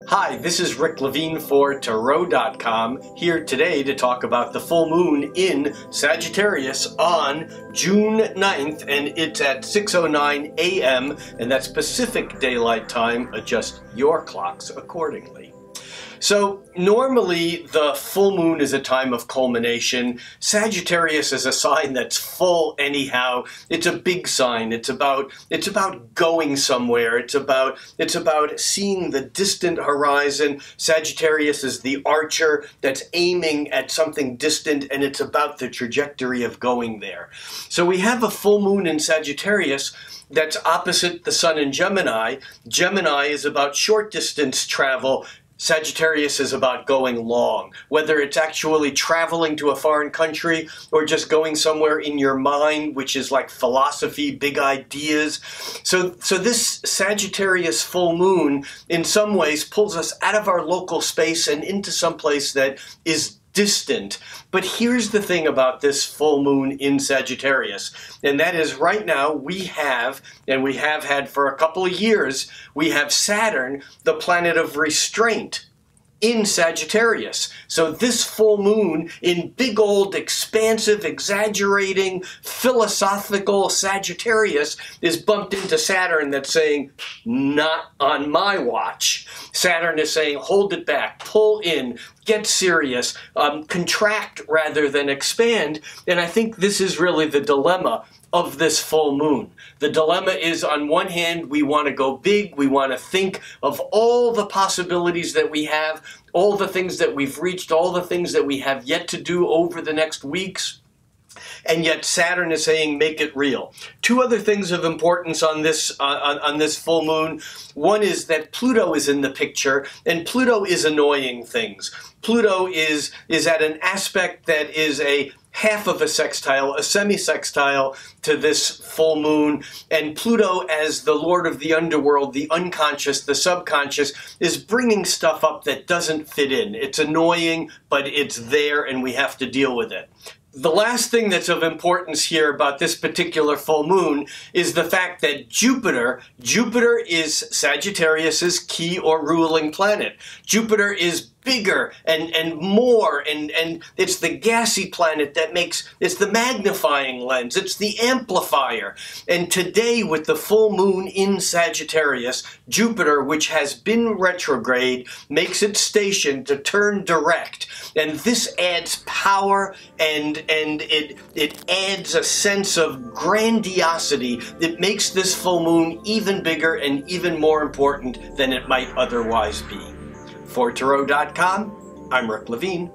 Hi, this is Rick Levine for Tarot.com, here today to talk about the full moon in Sagittarius on June 9th, and it's at 6:09 a.m., and that's Pacific Daylight Time. Adjust your clocks accordingly. So normally the full moon is a time of culmination. Sagittarius is a sign that's full anyhow. It's a big sign. It's about going somewhere. It's about seeing the distant horizon. Sagittarius is the archer that's aiming at something distant, and it's about the trajectory of going there. So we have a full moon in Sagittarius that's opposite the sun in Gemini. Gemini is about short distance travel. Sagittarius is about going long, whether it's actually traveling to a foreign country or just going somewhere in your mind, which is like philosophy, big ideas. So this Sagittarius full moon in some ways pulls us out of our local space and into some place that is distant. But here's the thing about this full moon in Sagittarius, and that is right now we have, and we have had for a couple of years, we have Saturn, the planet of restraint, in Sagittarius. So this full moon in big old expansive, exaggerating, philosophical Sagittarius is bumped into Saturn that's saying, not on my watch. Saturn is saying, hold it back, pull in, get serious, contract rather than expand. And I think this is really the dilemma of this full moon. The dilemma is, on one hand, we want to go big, we want to think of all the possibilities that we have, all the things that we've reached, all the things that we have yet to do over the next weeks. And yet Saturn is saying, make it real. Two other things of importance on this full moon. One is that Pluto is in the picture, and Pluto is annoying things. Pluto is at an aspect that is a half of a sextile, a semi-sextile to this full moon, and Pluto, as the lord of the underworld, the unconscious, the subconscious, is bringing stuff up that doesn't fit in. It's annoying, but it's there and we have to deal with it. The last thing that's of importance here about this particular full moon is the fact that Jupiter is Sagittarius's key or ruling planet. Jupiter is bigger and more, and it's the gassy planet that it's the magnifying lens, it's the amplifier. And today, with the full moon in Sagittarius, Jupiter, which has been retrograde, makes its station to turn direct. And this adds power, and it adds a sense of grandiosity that makes this full moon even bigger and even more important than it might otherwise be. For Tarot.com, I'm Rick Levine.